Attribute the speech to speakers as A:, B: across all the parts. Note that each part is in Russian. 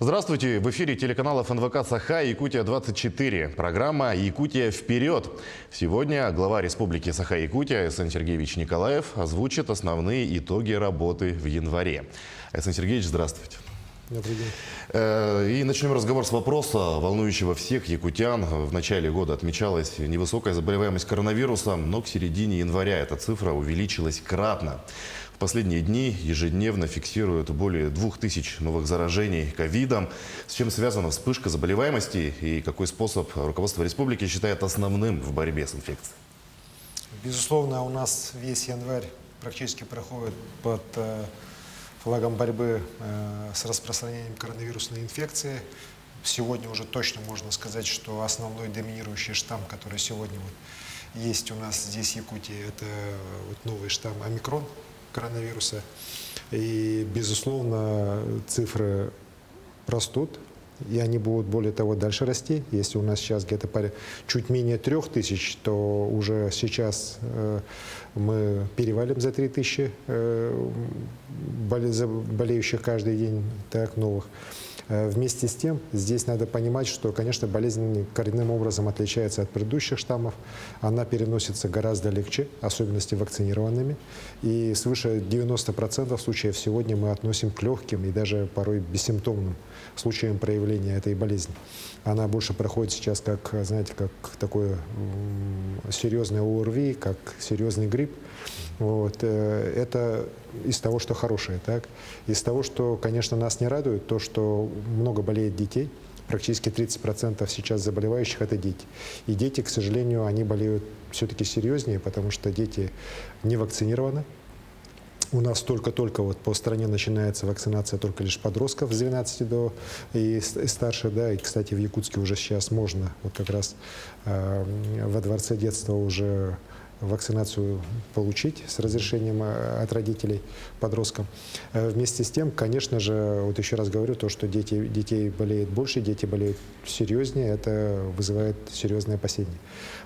A: Здравствуйте! В эфире телеканала ФНВК Саха-Якутия-24. Программа «Якутия вперед». Сегодня глава Республики Саха-Якутия Айсен Сергеевич Николаев озвучит основные итоги работы в январе. Айсен Сергеевич, здравствуйте.
B: Добрый день.
A: И начнем разговор с вопроса, волнующего всех якутян. В начале года отмечалась невысокая заболеваемость коронавирусом, но к середине января эта цифра увеличилась кратно. В последние дни ежедневно фиксируют более 2000 новых заражений ковидом. С чем связана вспышка заболеваемости и какой способ руководство республики считает основным в борьбе с инфекцией?
B: Безусловно, у нас весь январь практически проходит под флагом борьбы с распространением коронавирусной инфекции. Сегодня уже точно можно сказать, что основной доминирующий штамм, который сегодня есть у нас здесь в Якутии, это новый штамм омикрон коронавируса. И, безусловно, цифры растут, и они будут, более того, дальше расти. Если у нас сейчас где-то чуть менее 3000, то уже сейчас мы перевалим за 3000 болеющих каждый день, так, новых. Вместе с тем, здесь надо понимать, что, конечно, болезнь коренным образом отличается от предыдущих штаммов. Она переносится гораздо легче, особенности вакцинированными. И свыше 90% случаев сегодня мы относим к легким и даже порой бессимптомным случаям проявления этой болезни. Она больше проходит сейчас как, знаете, как такое серьезное ОРВИ, как серьезный грипп. Это из того, что хорошее. Так? Из того, что, конечно, нас не радует, то, что много болеет детей. Практически 30% сейчас заболевающих – это дети. И дети, к сожалению, они болеют все-таки серьезнее, потому что дети не вакцинированы. У нас только-только по стране начинается вакцинация только лишь подростков с 12 до и старше, да, и, кстати, в Якутске уже сейчас можно, как раз во Дворце детства уже вакцинацию получить с разрешением от родителей подросткам. Вместе с тем, конечно же, еще раз говорю, то, что детей болеет больше, дети болеют серьезнее, это вызывает серьезные опасения.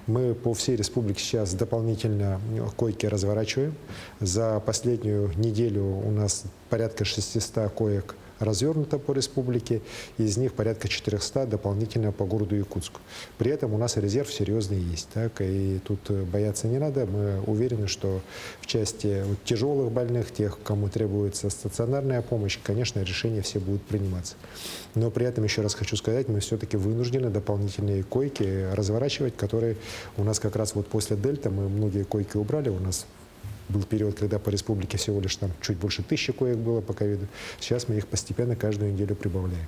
B: Мы по всей республике сейчас дополнительно койки разворачиваем. За последнюю неделю у нас порядка 600 коек развернуто по республике, из них порядка 400 дополнительно по городу Якутску. При этом у нас резерв серьезный есть, так, и тут бояться не надо. Мы уверены, что в части тяжелых больных, тех, кому требуется стационарная помощь, конечно, решения все будут приниматься. Но при этом, еще раз хочу сказать, мы все-таки вынуждены дополнительные койки разворачивать, которые у нас как раз после дельта, мы многие койки убрали, у нас был период, когда по республике всего лишь там чуть больше 1000 коек было по ковиду. Сейчас мы их постепенно каждую неделю прибавляем.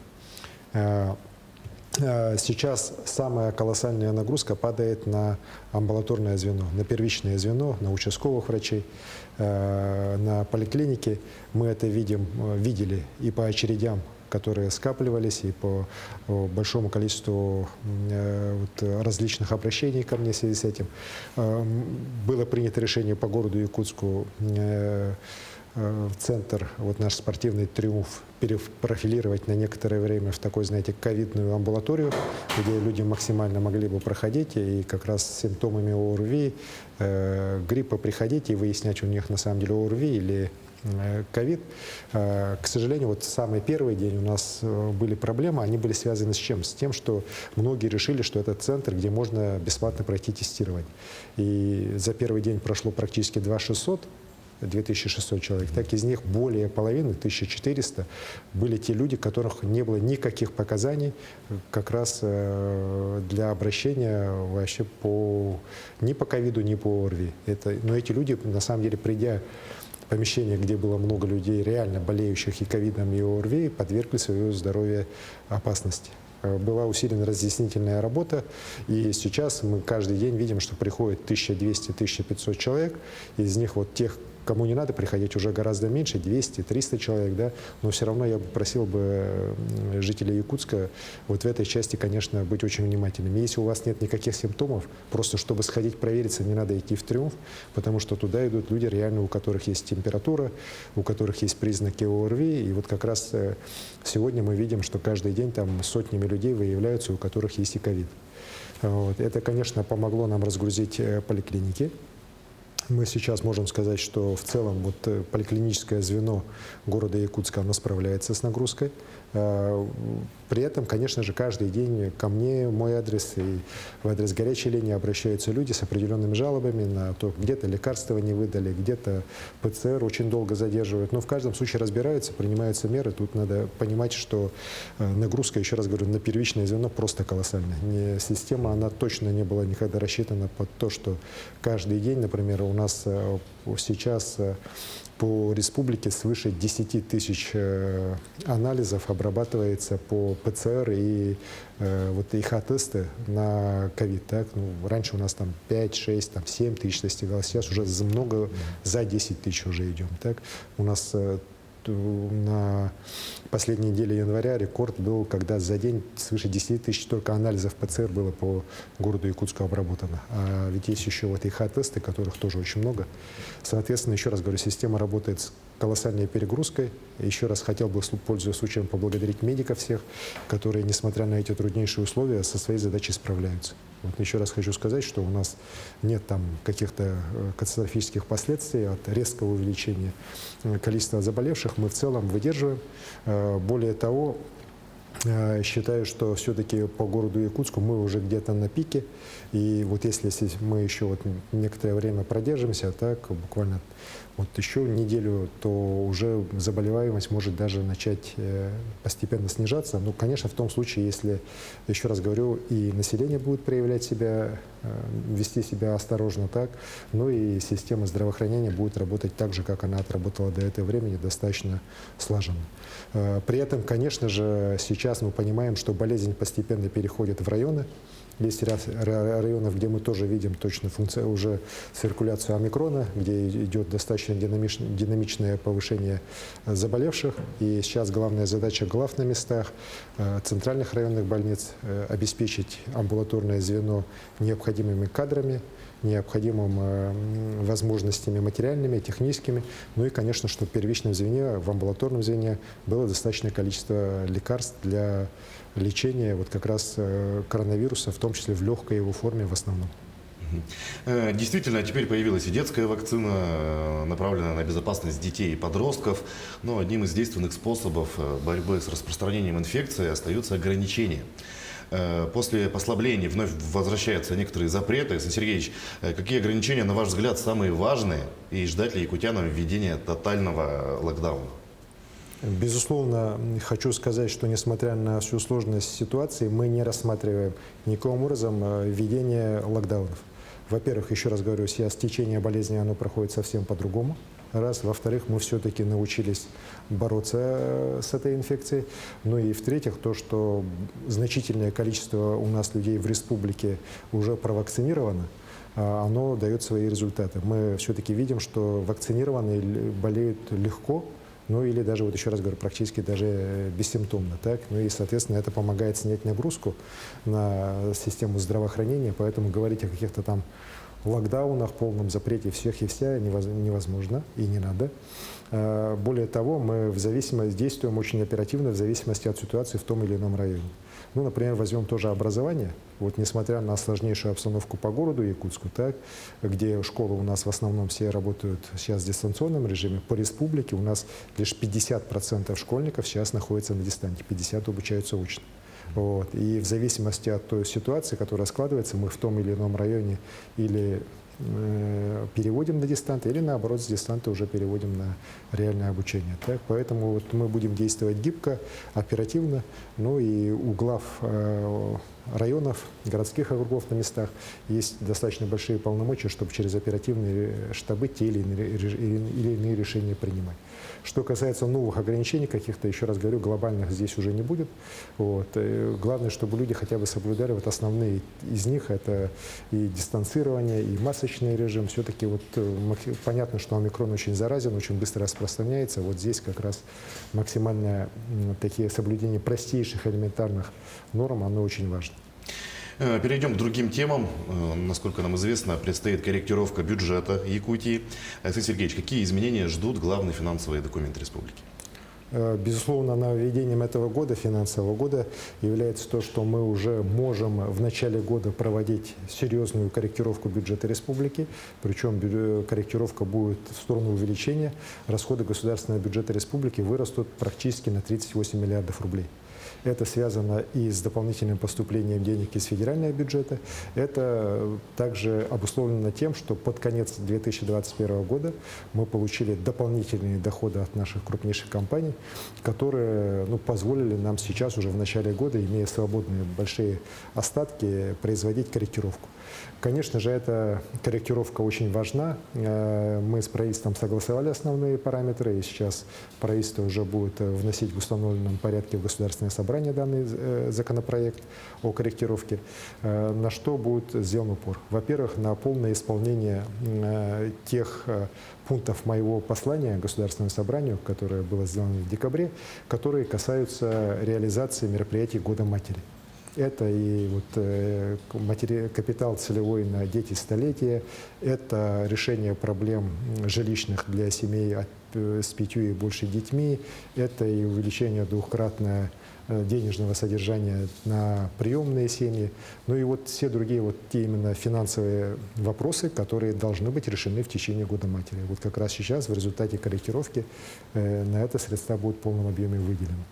B: Сейчас самая колоссальная нагрузка падает на амбулаторное звено, на первичное звено, на участковых врачей, на поликлинике. Мы это видели и по очередям, которые скапливались, и по большому количеству различных обращений ко мне в связи с этим. Было принято решение по городу Якутску в центр, наш спортивный «Триумф», перепрофилировать на некоторое время в такой, знаете, ковидную амбулаторию, где люди максимально могли бы проходить и как раз с симптомами ОРВИ, гриппа приходить и выяснять, у них на самом деле ОРВИ или ковид. К сожалению, самый первый день у нас были проблемы, они были связаны с чем? С тем, что многие решили, что это центр, где можно бесплатно пройти тестирование. И за первый день прошло практически 2600 человек, так из них более половины, 1400, были те люди, у которых не было никаких показаний как раз для обращения вообще ни по ковиду, ни по ОРВИ. Но эти люди, на самом деле, придя в помещение, где было много людей, реально болеющих и ковидом, и ОРВИ, подвергли свое здоровье опасности. Была усилена разъяснительная работа, и сейчас мы каждый день видим, что приходит 1200-1500 человек, из них тех, кому не надо приходить, уже гораздо меньше, 200-300 человек, да, но все равно я бы просил жителей Якутска в этой части, конечно, быть очень внимательными. Если у вас нет никаких симптомов, просто чтобы сходить провериться, не надо идти в «Триумф», потому что туда идут люди реально, у которых есть температура, у которых есть признаки ОРВИ, и как раз сегодня мы видим, что каждый день там сотнями людей выявляются, у которых есть и ковид. Это, конечно, помогло нам разгрузить поликлиники. Мы сейчас можем сказать, что в целом поликлиническое звено города Якутска, оно справляется с нагрузкой. При этом, конечно же, каждый день ко мне, мой адрес и в адрес горячей линии обращаются люди с определенными жалобами на то, где-то лекарства не выдали, где-то ПЦР очень долго задерживают. Но в каждом случае разбираются, принимаются меры. Тут надо понимать, что нагрузка, еще раз говорю, на первичное звено просто колоссальная. Система, она точно не была никогда рассчитана под то, что каждый день, например, у нас сейчас по республике свыше 10 тысяч анализов обрабатывается по ПЦР и вот ИХ-тесты на ковид. Так? Ну, раньше у нас там 5, 6, там 7 тысяч достигалось, сейчас уже за 10 тысяч уже идем. Так? У нас на последней неделе января рекорд был, когда за день свыше 10 тысяч только анализов ПЦР было по городу Якутску обработано. А ведь есть еще вот ИХ-тесты, которых тоже очень много. Соответственно, еще раз говорю, система работает с колоссальной перегрузкой. Еще раз хотел бы, пользуясь случаем, поблагодарить медиков всех, которые, несмотря на эти труднейшие условия, со своей задачей справляются. Вот еще раз хочу сказать, что у нас нет там каких-то катастрофических последствий от резкого увеличения количества заболевших. Мы в целом выдерживаем. Более того, считаю, что все-таки по городу Якутску мы уже где-то на пике. И вот если мы еще вот некоторое время продержимся, так буквально вот еще неделю, то уже заболеваемость может даже начать постепенно снижаться. Ну, конечно, в том случае, если, еще раз говорю, и население будет проявлять себя, вести себя осторожно так, ну и система здравоохранения будет работать так же, как она отработала до этого времени, достаточно слаженно. При этом, конечно же, сейчас мы понимаем, что болезнь постепенно переходит в районы. Есть ряд районов, где мы тоже видим точно уже циркуляцию омикрона, где идет достаточно динамичное повышение заболевших. И сейчас главная задача глав на местах, центральных районных больниц обеспечить амбулаторное звено необходимыми кадрами, необходимыми возможностями материальными, техническими. Ну и, конечно, чтобы в первичном звене, в амбулаторном звене было достаточное количество лекарств для лечения вот как раз коронавируса, в том числе в легкой его форме в основном.
A: Действительно, теперь появилась и детская вакцина, направленная на безопасность детей и подростков. Но одним из действенных способов борьбы с распространением инфекции остаются ограничения. После послаблений вновь возвращаются некоторые запреты. Александр Сергеевич, какие ограничения, на ваш взгляд, самые важные? И ждать ли якутянам введения тотального локдауна?
B: Безусловно, хочу сказать, что несмотря на всю сложность ситуации, мы не рассматриваем никаким образом введение локдаунов. Во-первых, еще раз говорю, сейчас течение болезни оно проходит совсем по-другому. Раз. Во-вторых, мы все-таки научились бороться с этой инфекцией. Ну и в-третьих, то, что значительное количество у нас людей в республике уже провакцинировано, оно дает свои результаты. Мы все-таки видим, что вакцинированные болеют легко, ну или даже, вот еще раз говорю, практически даже бессимптомно. Так? Ну и, соответственно, это помогает снять нагрузку на систему здравоохранения, поэтому говорить о каких-то там локдаунах, полном запрете всех и вся невозможно и не надо. Более того, мы действуем очень оперативно в зависимости от ситуации в том или ином районе. Ну, например, возьмем тоже образование. Вот несмотря на сложнейшую обстановку по городу Якутску, так, где школы у нас в основном все работают сейчас в дистанционном режиме, по республике у нас лишь 50% школьников сейчас находятся на дистанте, 50% обучаются очно. Вот. И в зависимости от той ситуации, которая складывается, мы в том или ином районе или переводим на дистант, или наоборот с дистанта уже переводим на реальное обучение. Так? Поэтому вот мы будем действовать гибко, оперативно, ну и у глав районов, городских округов на местах есть достаточно большие полномочия, чтобы через оперативные штабы те или иные решения принимать. Что касается новых ограничений каких-то, еще раз говорю, глобальных здесь уже не будет. Вот. Главное, чтобы люди хотя бы соблюдали вот основные из них, это и дистанцирование, и масочный режим. Все-таки вот понятно, что омикрон очень заразен, очень быстро распространяется. Вот здесь как раз максимальное такие соблюдение простейших элементарных норм, оно очень важно.
A: Перейдем к другим темам. Насколько нам известно, предстоит корректировка бюджета Якутии. Александр Сергеевич, какие изменения ждут главные финансовые документы республики?
B: Безусловно, нововведением этого года, финансового года, является то, что мы уже можем в начале года проводить серьезную корректировку бюджета республики, причем корректировка будет в сторону увеличения. Расходы государственного бюджета республики вырастут практически на 38 миллиардов рублей. Это связано и с дополнительным поступлением денег из федерального бюджета. Это также обусловлено тем, что под конец 2021 года мы получили дополнительные доходы от наших крупнейших компаний, которые позволили нам сейчас уже в начале года, имея свободные большие остатки, производить корректировку. Конечно же, эта корректировка очень важна. Мы с правительством согласовали основные параметры, и сейчас правительство уже будет вносить в установленном порядке в Государственное собрание данный законопроект о корректировке. На что будет сделан упор? Во-первых, на полное исполнение тех пунктов моего послания Государственному собранию, которое было сделано в декабре, которые касаются реализации мероприятий Года матери. Это и капитал целевой на дети столетия, это решение проблем жилищных для семей с 5 и больше детьми, это и увеличение двухкратное денежного содержания на приемные семьи, ну и все другие те именно финансовые вопросы, которые должны быть решены в течение Года матери. Вот как раз сейчас в результате корректировки на это средства будут в полном объеме выделены.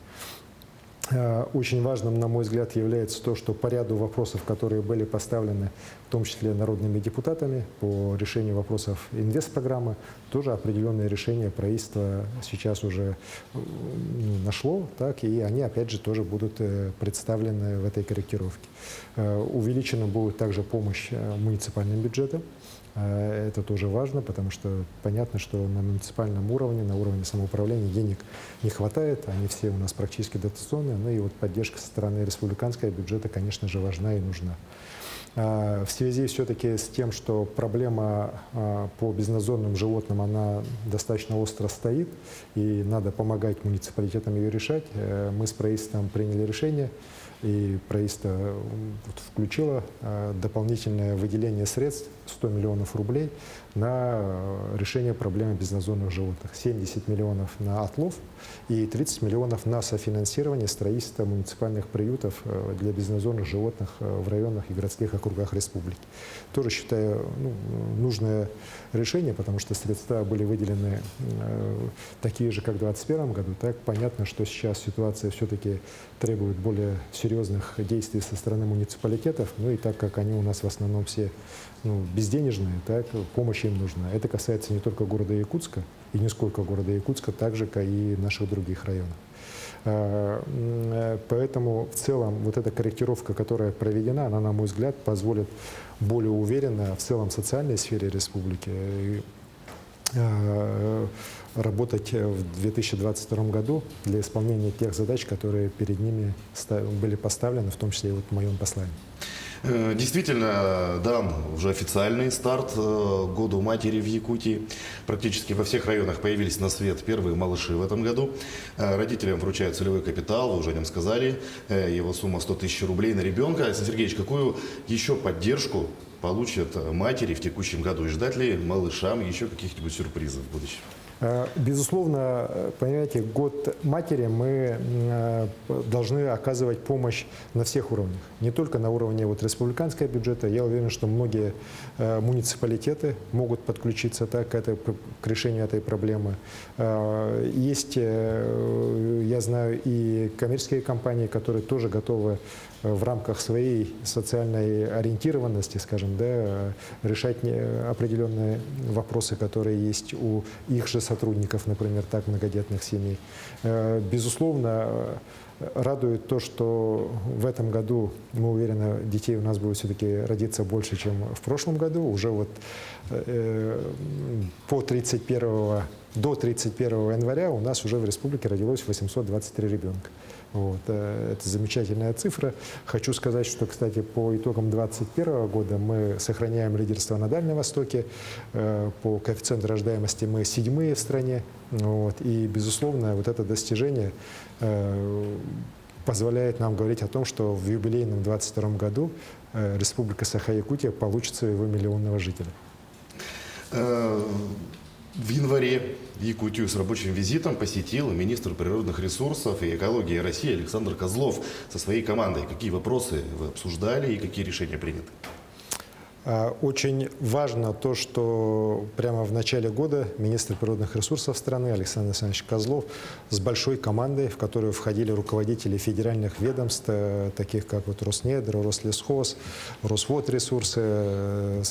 B: Очень важным, на мой взгляд, является то, что по ряду вопросов, которые были поставлены, в том числе народными депутатами, по решению вопросов инвестпрограммы, тоже определенные решения правительство сейчас уже нашло, и они, опять же, тоже будут представлены в этой корректировке. Увеличена будет также помощь муниципальным бюджетам. Это тоже важно, потому что понятно, что на муниципальном уровне, на уровне самоуправления денег не хватает, они все у нас практически дотационные, ну и поддержка со стороны республиканского бюджета, конечно же, важна и нужна. В связи все-таки с тем, что проблема по безнадзорным животным, она достаточно остро стоит, и надо помогать муниципалитетам ее решать, мы с правительством приняли решение, и правительство включило дополнительное выделение средств 100 миллионов рублей на решение проблемы безнадзорных животных. 70 миллионов на отлов и 30 миллионов на софинансирование строительства муниципальных приютов для безнадзорных животных в районах и городских округах республики. Тоже считаю нужное решение, потому что средства были выделены такие же, как в 2021 году. Так понятно, что сейчас ситуация все-таки требует более серьезных действий со стороны муниципалитетов, ну и так как они у нас в основном все безденежные, так помощь им нужна. Это касается не только города Якутска, и не сколько города Якутска, так же, как и наших других районов. Поэтому в целом эта корректировка, которая проведена, она, на мой взгляд, позволит более уверенно в целом социальной сфере республики работать в 2022 году для исполнения тех задач, которые перед ними были поставлены, в том числе и в моем послании.
A: Действительно, дан уже официальный старт Году матери в Якутии. Практически во всех районах появились на свет первые малыши в этом году. Родителям вручают целевой капитал, вы уже о нем сказали. Его сумма 100 тысяч рублей на ребенка. Александр Сергеевич, какую еще поддержку получат матери в текущем году? И ждать ли малышам еще каких-нибудь сюрпризов в будущем?
B: Безусловно, понимаете, Год матери мы должны оказывать помощь на всех уровнях. Не только на уровне республиканского бюджета. Я уверен, что многие муниципалитеты могут подключиться к решению этой проблемы. Есть, я знаю, и коммерческие компании, которые тоже готовы в рамках своей социальной ориентированности, скажем, решать определенные вопросы, которые есть у их же сотрудников, например, так многодетных семей. Безусловно, радует то, что в этом году, мы уверены, детей у нас будет все-таки родиться больше, чем в прошлом году. Уже до 31 января у нас уже в республике родилось 823 ребенка. Это замечательная цифра. Хочу сказать, что, кстати, по итогам 2021 года мы сохраняем лидерство на Дальнем Востоке. По коэффициенту рождаемости мы 7-е в стране. И, безусловно, это достижение позволяет нам говорить о том, что в юбилейном 2022 году Республика Саха-Якутия получит своего миллионного жителя.
A: В январе Якутию с рабочим визитом посетил министр природных ресурсов и экологии России Александр Козлов со своей командой. Какие вопросы вы обсуждали и какие решения приняты?
B: Очень важно то, что прямо в начале года министр природных ресурсов страны Александр Александрович Козлов с большой командой, в которую входили руководители федеральных ведомств, таких как вот Роснедр, Рослесхоз, Росводресурсы,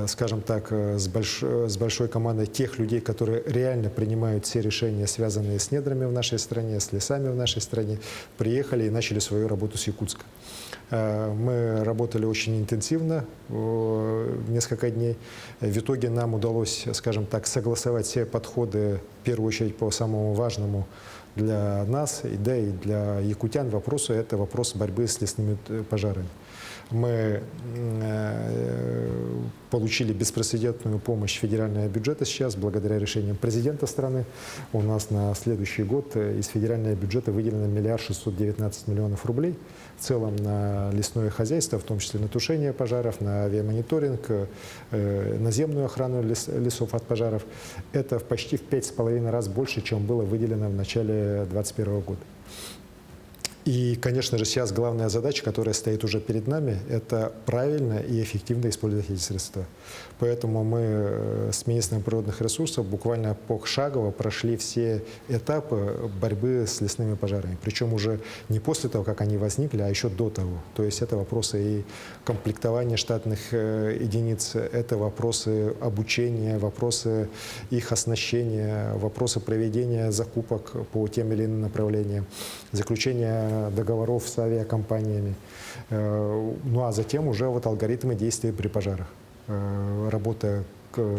B: скажем так, с большой командой тех людей, которые реально принимают все решения, связанные с недрами в нашей стране, с лесами в нашей стране, приехали и начали свою работу с Якутска. Мы работали очень интенсивно, несколько дней. В итоге нам удалось, скажем так, согласовать все подходы, в первую очередь по самому важному для нас, да и для якутян вопросу, это вопрос борьбы с лесными пожарами. Мы получили беспрецедентную помощь федерального бюджета сейчас, благодаря решениям президента страны. У нас на следующий год из федерального бюджета выделено 1 619 000 000 рублей. В целом на лесное хозяйство, в том числе на тушение пожаров, на авиамониторинг, наземную охрану лесов от пожаров. Это почти в 5,5 раз больше, чем было выделено в начале 2021 года. И, конечно же, сейчас главная задача, которая стоит уже перед нами, это правильно и эффективно использовать эти средства. Поэтому мы с министром природных ресурсов буквально пошагово прошли все этапы борьбы с лесными пожарами. Причем уже не после того, как они возникли, а еще до того. То есть это вопросы и комплектования штатных единиц, это вопросы обучения, вопросы их оснащения, вопросы проведения закупок по тем или иным направлениям, заключения договоров с авиакомпаниями. Ну а затем уже вот алгоритмы действий при пожарах. Работа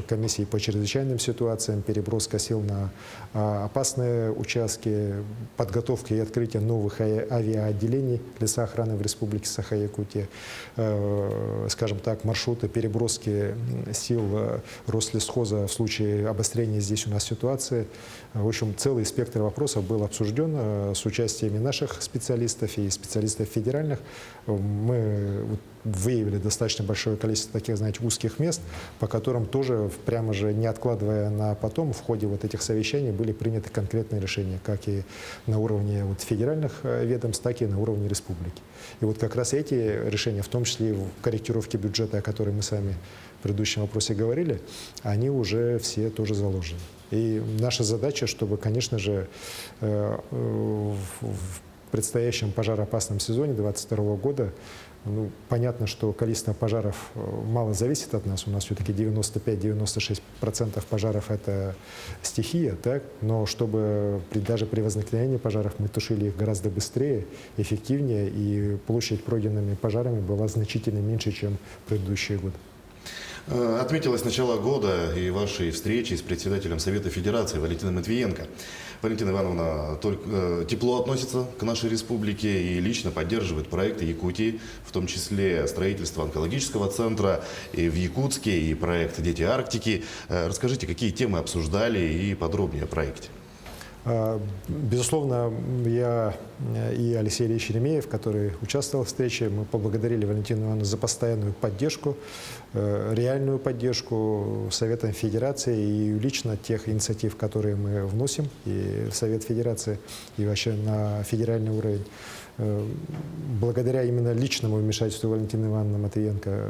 B: комиссии по чрезвычайным ситуациям, переброска сил на опасные участки, подготовка и открытие новых авиаотделений лесоохраны в Республике Саха-Якутия, скажем так, маршруты переброски сил Рослесхоза в случае обострения здесь у нас ситуации. В общем, целый спектр вопросов был обсужден с участием наших специалистов и специалистов федеральных. Мы выявили достаточно большое количество таких, знаете, узких мест, по которым тоже, прямо же не откладывая на потом, в ходе вот этих совещаний были приняты конкретные решения, как и на уровне вот федеральных ведомств, так и на уровне республики. И вот как раз эти решения, в том числе и в корректировке бюджета, о которой мы с вами в предыдущем вопросе говорили, они уже все тоже заложены. И наша задача, чтобы, конечно же, в предстоящем пожароопасном сезоне 2022 года, понятно, что количество пожаров мало зависит от нас. У нас все-таки 95-96% пожаров – это стихия, так? Но чтобы даже при возникновении пожаров мы тушили их гораздо быстрее, эффективнее, и площадь пройденными пожарами была значительно меньше, чем в предыдущие годы.
A: Отметилось начало года и вашей встречи с председателем Совета Федерации Валентиной Матвиенко. Валентина Ивановна тепло относится к нашей республике и лично поддерживает проекты Якутии, в том числе строительство онкологического центра и в Якутске, и проект «Дети Арктики». Расскажите, какие темы обсуждали и подробнее о проекте.
B: Безусловно, я и Алексей Ильич Еремеев, который участвовал в встрече, мы поблагодарили Валентину Ивановну за постоянную поддержку, реальную поддержку Советом Федерации и лично тех инициатив, которые мы вносим и в Совет Федерации, и вообще на федеральный уровень. Благодаря именно личному вмешательству Валентины Ивановны Матвиенко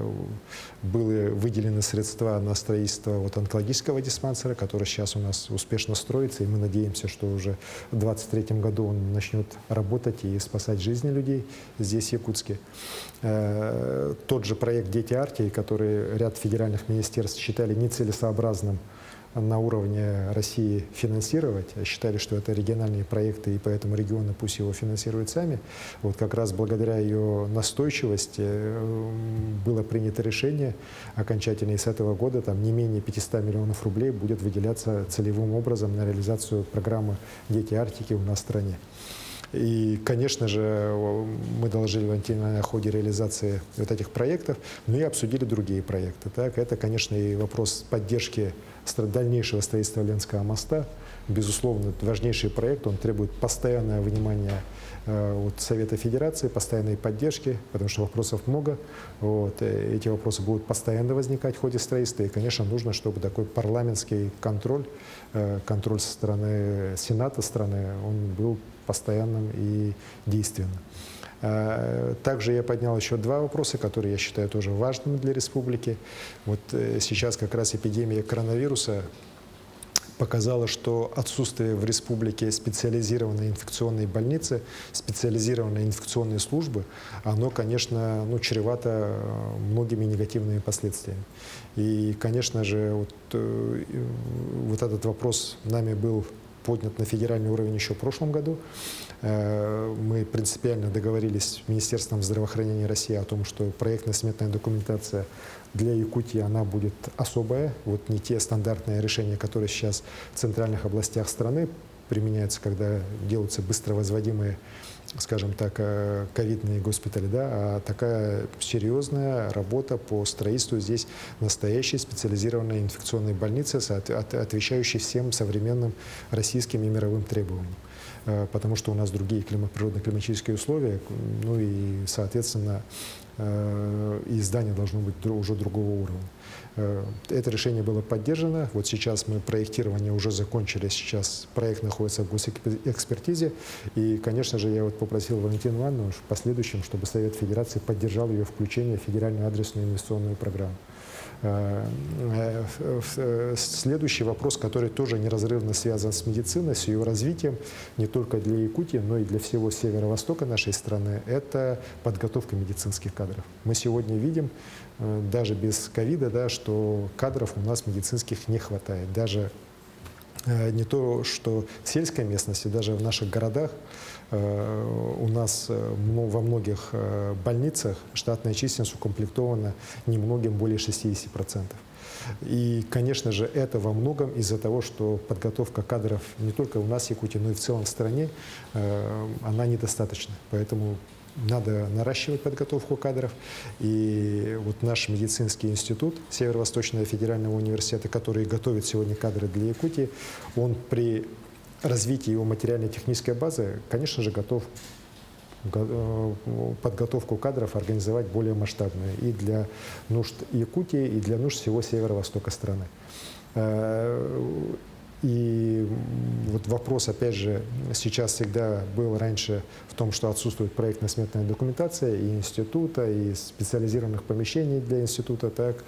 B: были выделены средства на строительство вот онкологического диспансера, который сейчас у нас успешно строится, и мы надеемся, что уже в 2023 году он начнет работать и спасать жизни людей здесь, в Якутске. Тот же проект «Дети Арктики», который ряд федеральных министерств считали нецелесообразным на уровне России финансировать, считали, что это региональные проекты, и поэтому регионы пусть его финансируют сами. Вот как раз благодаря ее настойчивости было принято решение окончательно, и с этого года там не менее 500 миллионов рублей будет выделяться целевым образом на реализацию программы «Дети Арктики» у нас в стране. И, конечно же, мы доложили Валентине о ходе реализации вот этих проектов, но и обсудили другие проекты. Так? Это, конечно, и вопрос поддержки дальнейшего строительства Ленского моста, безусловно, это важнейший проект, он требует постоянного внимания от Совета Федерации, постоянной поддержки, потому что вопросов много. Вот, эти вопросы будут постоянно возникать в ходе строительства, и, конечно, нужно, чтобы такой парламентский контроль, контроль со стороны Сената страны, он был постоянным и действенным. Также я поднял еще два вопроса, которые я считаю тоже важными для республики. Вот сейчас как раз эпидемия коронавируса показала, что отсутствие в республике специализированной инфекционной больницы, специализированной инфекционной службы, оно, конечно, чревато многими негативными последствиями. И, конечно же, вот этот вопрос нами был поднят на федеральный уровень еще в прошлом году. Мы принципиально договорились с Министерством здравоохранения России о том, что проектно-сметная документация для Якутии, она будет особая. Вот не те стандартные решения, которые сейчас в центральных областях страны применяются, когда делаются быстро возводимые, скажем так, ковидные госпитали, да, а такая серьезная работа по строительству здесь настоящей специализированной инфекционной больницы, отвечающей всем современным российским и мировым требованиям. Потому что у нас другие природно-климатические условия, ну и, соответственно, и здание должно быть уже другого уровня. Это решение было поддержано. Вот сейчас мы проектирование уже закончили, сейчас проект находится в госэкспертизе. И, конечно же, я вот попросил Валентину Ивановну в последующем, чтобы Совет Федерации поддержал ее включение в федеральную адресную инвестиционную программу. Следующий вопрос, который тоже неразрывно связан с медициной, с ее развитием, не только для Якутии, но и для всего северо-востока нашей страны, это подготовка медицинских кадров. Мы сегодня видим, даже без ковида, да, что кадров у нас медицинских не хватает. Даже не то, что в сельской местности, даже в наших городах у нас во многих больницах штатная численность укомплектована немногим более 60%. И, конечно же, это во многом из-за того, что подготовка кадров не только у нас в Якутии, но и в целом в стране, она недостаточна. Поэтому надо наращивать подготовку кадров. И вот наш медицинский институт Северо-Восточного федерального университета, который готовит сегодня кадры для Якутии, он при развитии его материально-технической базы, конечно же, готов подготовку кадров организовать более масштабную и для нужд Якутии, и для нужд всего северо-востока страны. И вот вопрос, опять же, сейчас всегда был раньше в том, что отсутствует проектно-сметная документация и института, и специализированных помещений для института, так,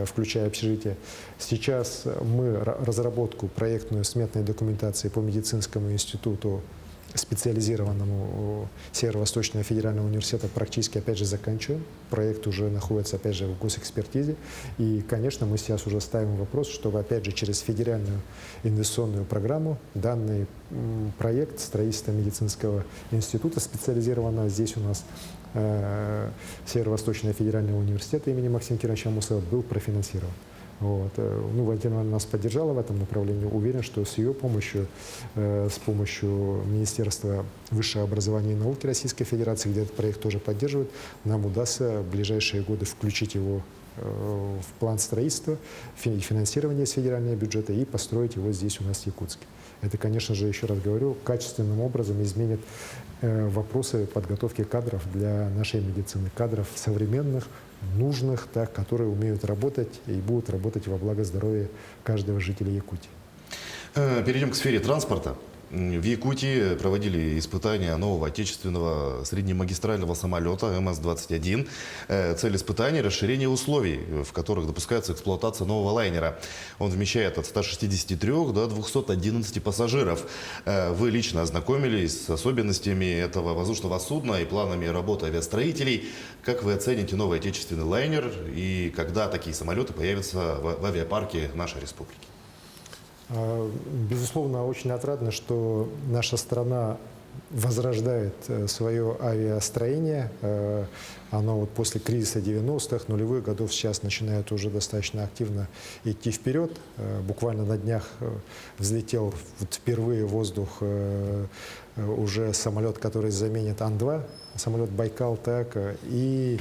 B: включая общежитие. Сейчас мы разработку проектную сметной документации по медицинскому институту, специализированному Северо-Восточного федерального университета, практически, опять же, заканчиваем. Проект уже находится, опять же, в госэкспертизе. И, конечно, мы сейчас уже ставим вопрос, чтобы, опять же, через федеральную инвестиционную программу данный проект строительства медицинского института специализированного здесь у нас Северо-Восточного федерального университета имени Максима Кировича Амусова был профинансирован. Вот. Ну, Валентина Ивановна нас поддержала в этом направлении. Уверен, что с ее помощью, с помощью Министерства высшего образования и науки Российской Федерации, где этот проект тоже поддерживает, нам удастся в ближайшие годы включить его в план строительства, финансирования из федерального бюджета и построить его здесь у нас в Якутске. Это, конечно же, еще раз говорю, качественным образом изменит вопросы подготовки кадров для нашей медицины. Кадров современных, нужных, так, которые умеют работать и будут работать во благо здоровья каждого жителя Якутии.
A: Перейдем к сфере транспорта. В Якутии проводили испытания нового отечественного среднемагистрального самолета МС-21. Цель испытаний – расширение условий, в которых допускается эксплуатация нового лайнера. Он вмещает от 163 до 211 пассажиров. Вы лично ознакомились с особенностями этого воздушного судна и планами работы авиастроителей. Как вы оцените новый отечественный лайнер и когда такие самолеты появятся в авиапарке нашей республики?
B: Безусловно, очень отрадно, что наша страна возрождает свое авиастроение. Оно вот после кризиса 90-х, нулевых годов сейчас начинает уже достаточно активно идти вперед. Буквально на днях взлетел впервые в воздух уже самолет, который заменит Ан-2, самолет Байкал, так, и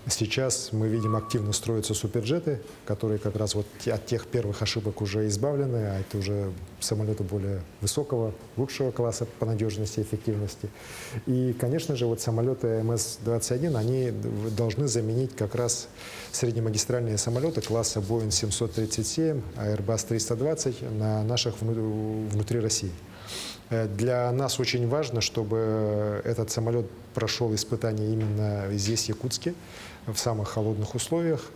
B: сейчас мы видим, активно строятся суперджеты, которые как раз вот от тех первых ошибок уже избавлены, а это уже самолеты более высокого, лучшего класса по надежности и эффективности. И, конечно же, вот самолеты МС-21, они должны заменить как раз среднемагистральные самолеты класса Boeing 737, Airbus 320 на наших внутри России. Для нас очень важно, чтобы этот самолет прошел испытания именно здесь, в Якутске, в самых холодных условиях,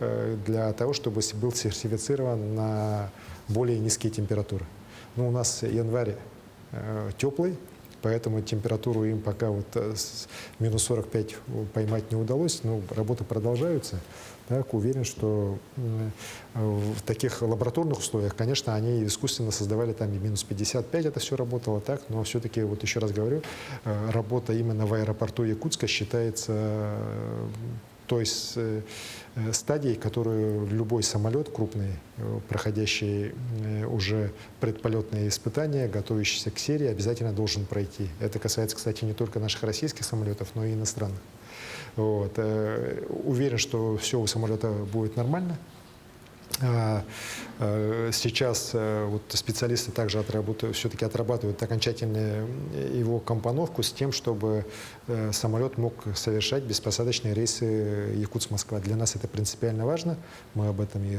B: для того, чтобы был сертифицирован на более низкие температуры. Ну, у нас январь теплый, поэтому температуру им пока вот минус 45 поймать не удалось, но работы продолжаются. Так, уверен, что в таких лабораторных условиях, конечно, они искусственно создавали там и минус 55, это все работало так, но все-таки, вот еще раз говорю, работа именно в аэропорту Якутска считается той стадией, которую любой самолет крупный, проходящий уже предполетные испытания, готовящийся к серии, обязательно должен пройти. Это касается, кстати, не только наших российских самолетов, но и иностранных. Вот. Уверен, что все у самолета будет нормально. Сейчас вот специалисты также все-таки отрабатывают окончательную его компоновку с тем, чтобы самолет мог совершать беспосадочные рейсы Якутск-Москва. Для нас это принципиально важно. Мы об этом и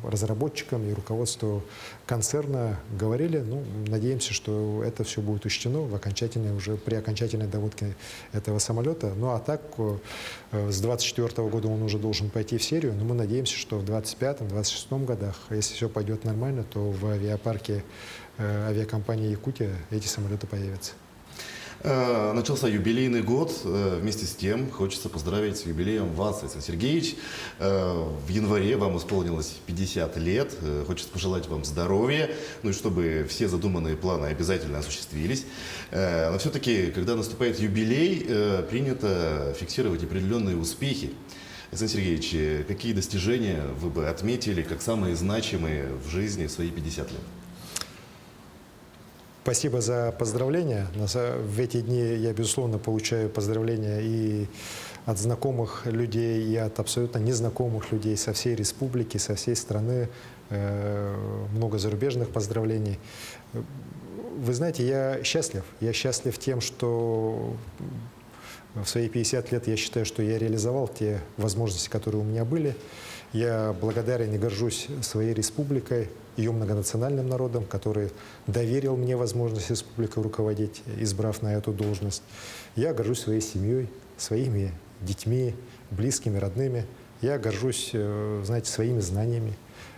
B: разработчикам, и руководству концерна говорили. Ну, надеемся, что это все будет учтено при окончательной доводке этого самолета. Ну а так, с 2024 года он уже должен пойти в серию, но мы надеемся, что в 2025-2026 годах, если все пойдет нормально, то в авиапарке авиакомпании «Якутия» эти самолеты появятся.
A: Начался юбилейный год. Вместе с тем хочется поздравить с юбилеем вас, Александр Сергеевич. В январе вам исполнилось 50 лет. Хочется пожелать вам здоровья, ну и чтобы все задуманные планы обязательно осуществились. Но все-таки, когда наступает юбилей, принято фиксировать определенные успехи. Александр Сергеевич, какие достижения вы бы отметили как самые значимые в жизни в свои 50 лет?
B: Спасибо за поздравления. В эти дни я, безусловно, получаю поздравления и от знакомых людей, и от абсолютно незнакомых людей со всей республики, со всей страны. Много зарубежных поздравлений. Вы знаете, я счастлив. Я счастлив тем, что в свои 50 лет я считаю, что я реализовал те возможности, которые у меня были. Я благодарен и горжусь своей республикой, ее многонациональным народом, который доверил мне возможность республикой руководить, избрав на эту должность. Я горжусь своей семьей, своими детьми, близкими, родными. Я горжусь, знаете, своими знаниями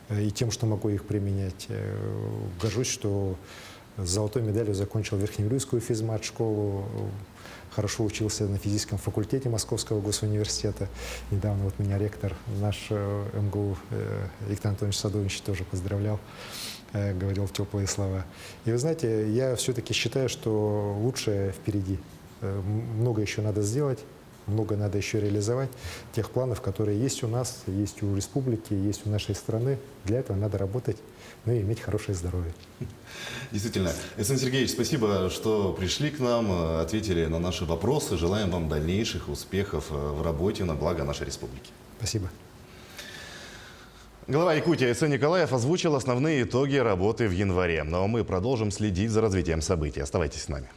B: и тем, что могу их применять. Горжусь, что с золотой медалью закончил Верхнеуральскую физмат-школу, хорошо учился на физическом факультете Московского госуниверситета. Недавно вот меня ректор наш МГУ Виктор Антонович Садович тоже поздравлял, говорил теплые слова. И вы знаете, я все-таки считаю, что лучшее впереди. Много еще надо сделать, много надо еще реализовать. Тех планов, которые есть у нас, есть у республики, есть у нашей страны. Для этого надо работать, ну и иметь хорошее здоровье.
A: Действительно. Александр Сергеевич, спасибо, что пришли к нам, ответили на наши вопросы. Желаем вам дальнейших успехов в работе на благо нашей республики.
B: Спасибо.
A: Глава Якутии Айсен Николаев озвучил основные итоги работы в январе. Но мы продолжим следить за развитием событий. Оставайтесь с нами.